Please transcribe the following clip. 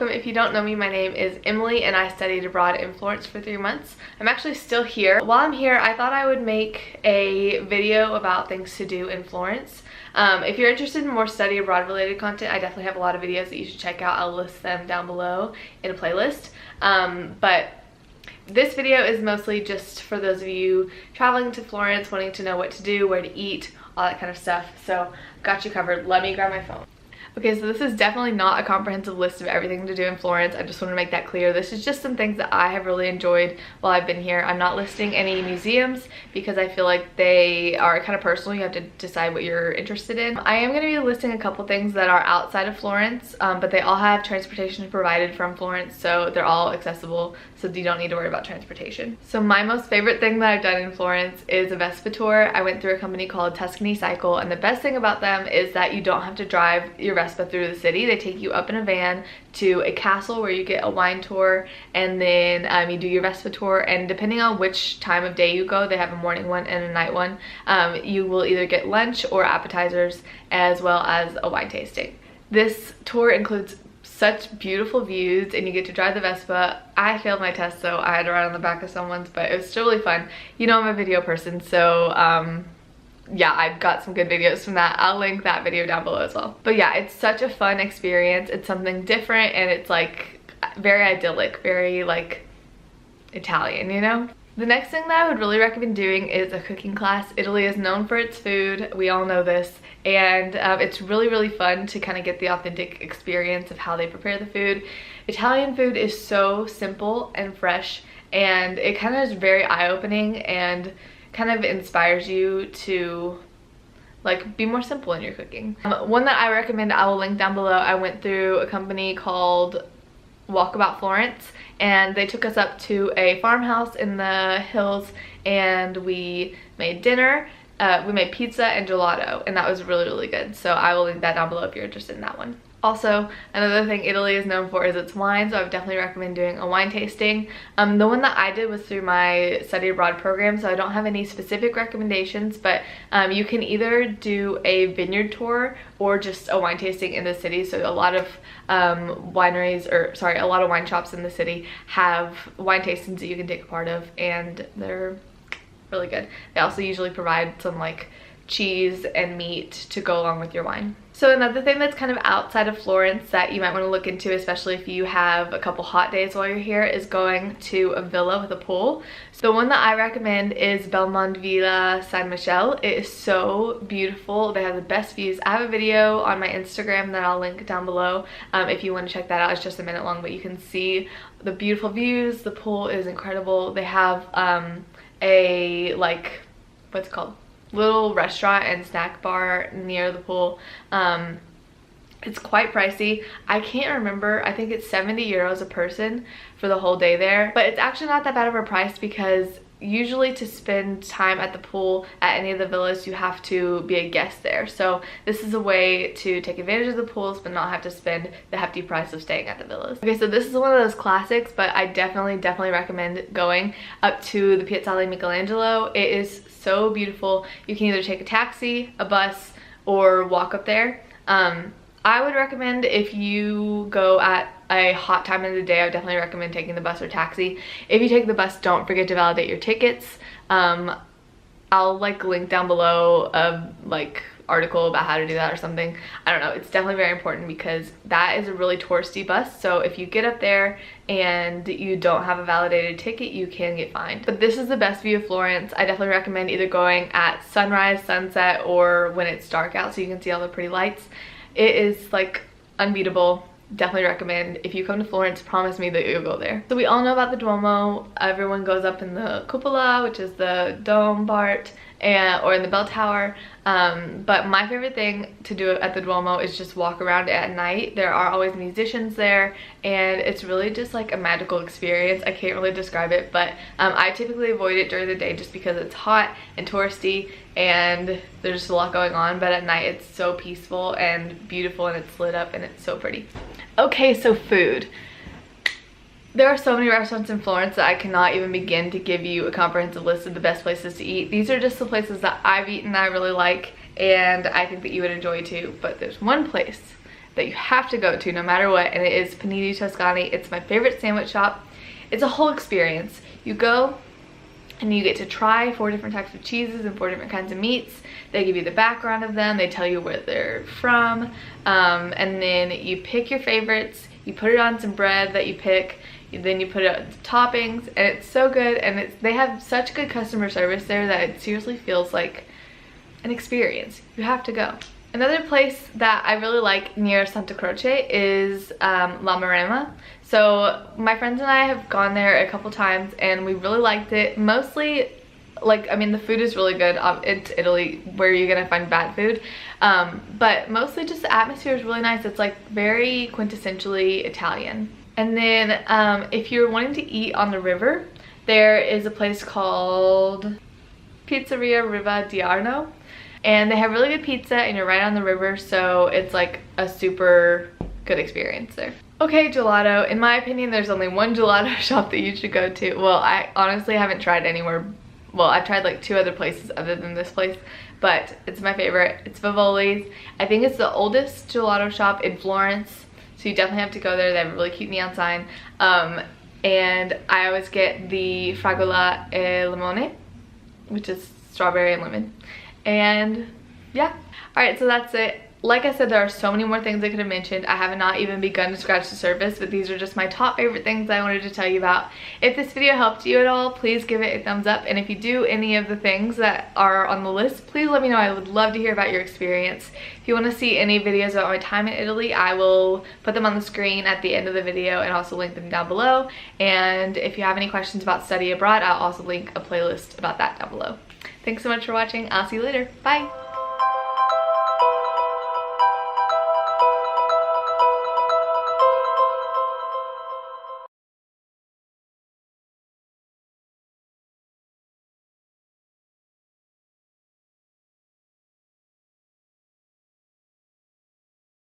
welcome. If you don't know me, my name is Emily and I studied abroad in Florence for 3 months. I'm actually still here. While I'm here, I thought I would make a video about things to do in Florence. If you're interested in more study abroad related content, I definitely have a lot of videos that you should check out. I'll list them down below in a playlist. But this video is mostly just for those of you traveling to Florence, wanting to know what to do, where to eat, all that kind of stuff. So got you covered. Let me grab my phone. Okay, so this is definitely not a comprehensive list of everything to do in Florence. I just want to make that clear. This is just some things that I have really enjoyed while I've been here. I'm not listing any museums because I feel like they are kind of personal. You have to decide what you're interested in. I am going to be listing a couple things that are outside of Florence, but they all have transportation provided from Florence, so they're all accessible, so you don't need to worry about transportation. So my most favorite thing that I've done in Florence is a Vespa tour. I went through a company called Tuscan Cycle, and the best thing about them is that you don't have to drive your Vespa through the city. They take you up in a van to a castle where you get a wine tour, and then you do your Vespa tour, and depending on which time of day you go, they have a morning one and a night one. You will either get lunch or appetizers as well as a wine tasting. This tour includes such beautiful views and you get to drive the Vespa. I failed my test, so I had to ride on the back of someone's, but it was still really fun. You know I'm a video person, so yeah, I've got some good videos from that. I'll link that video down below as well. But yeah, it's such a fun experience. It's something different and it's like very idyllic, very like Italian, you know? The next thing that I would really recommend doing is a cooking class. Italy is known for its food. We all know this. And it's really fun to kind of get the authentic experience of how they prepare the food. Italian food is so simple and fresh, and it kind of is very eye-opening and kind of inspires you to like be more simple in your cooking. One that I recommend, I will link down below. I went through a company called Walkabout Florence, and they took us up to a farmhouse in the hills and we made dinner. We made pizza and gelato, and that was really good. So I will link that down below if you're interested in that one. Also, another thing Italy is known for is its wine, so I would definitely recommend doing a wine tasting. The one that I did was through my study abroad program, so I don't have any specific recommendations, but you can either do a vineyard tour or just a wine tasting in the city. So a lot of wineries, or sorry, a lot of wine shops in the city have wine tastings that you can take a part of, and they're really good. They also usually provide some like cheese and meat to go along with your wine. So another thing that's kind of outside of Florence that you might want to look into, especially if you have a couple hot days while you're here, is going to a villa with a pool. So the one that I recommend is Belmont Villa San Michele. It is so beautiful. They have the best views. I have a video on my Instagram that I'll link down below if you want to check that out. It's just a minute long, but you can see the beautiful views. The pool is incredible. They have a like, what's it called, little restaurant and snack bar near the pool. It's quite pricey. I can't remember, I think it's 70 euros a person for the whole day there, but it's actually not that bad of a price because usually to spend time at the pool at any of the villas you have to be a guest there. So this is a way to take advantage of the pools but not have to spend the hefty price of staying at the villas. Okay, so this is one of those classics, but I definitely recommend going up to the Piazzale Michelangelo. It is so beautiful. You can either take a taxi, a bus, or walk up there. I would recommend, if you go at a hot time of the day, I would definitely recommend taking the bus or taxi. If you take the bus, don't forget to validate your tickets. I'll like link down below a like article about how to do that or something. I don't know, it's definitely very important because that is a really touristy bus, so if you get up there and you don't have a validated ticket, you can get fined. But this is the best view of Florence. I definitely recommend either going at sunrise, sunset, or when it's dark out so you can see all the pretty lights. It is like unbeatable. Definitely recommend. If you come to Florence, promise me that you'll go there. So we all know about the Duomo. Everyone goes up in the cupola, which is the dome part, or in the bell tower. But my favorite thing to do at the Duomo is just walk around it at night. There are always musicians there, and it's really just like a magical experience. I can't really describe it, but I typically avoid it during the day just because it's hot and touristy and there's just a lot going on, but at night it's so peaceful and beautiful and it's lit up and it's so pretty. Okay, so food. There are so many restaurants in Florence that I cannot even begin to give you a comprehensive list of the best places to eat. These are just the places that I've eaten that I really like and I think that you would enjoy too. But there's one place that you have to go to no matter what, and it is Panini Toscani. It's my favorite sandwich shop. It's a whole experience. You go and you get to try 4 different types of cheeses and 4 different kinds of meats. They give you the background of them, they tell you where they're from, and then you pick your favorites, you put it on some bread that you pick, then you put it on toppings, and it's so good, and they have such good customer service there that it seriously feels like an experience. You have to go. Another place that I really like near Santa Croce is Lama Rama. So my friends and I have gone there a couple times and we really liked it. Mostly, like, I mean, the food is really good. It's Italy, where are you gonna find bad food? But mostly just the atmosphere is really nice. It's like very quintessentially Italian. And then if you're wanting to eat on the river, there is a place called Pizzeria Riva di Arno. And they have really good pizza and you're right on the river, so it's like a super good experience there. Okay, gelato. In my opinion, there's only one gelato shop that you should go to. Well, I honestly haven't tried anywhere. Well, I've tried like 2 other places other than this place, but it's my favorite. It's Vivoli's. I think it's the oldest gelato shop in Florence, so you definitely have to go there. They have a really cute neon sign. And I always get the fragola e limone, which is strawberry and lemon. And yeah, all right, so that's it. Like I said, there are so many more things I could have mentioned. I have not even begun to scratch the surface, but these are just my top favorite things I wanted to tell you about. If this video helped you at all, please give it a thumbs up. And if you do any of the things that are on the list, please let me know. I would love to hear about your experience. If you want to see any videos about my time in Italy, I will put them on the screen at the end of the video and also link them down below. And if you have any questions about study abroad, I'll also link a playlist about that down below. Thanks so much for watching. I'll see you later. Bye.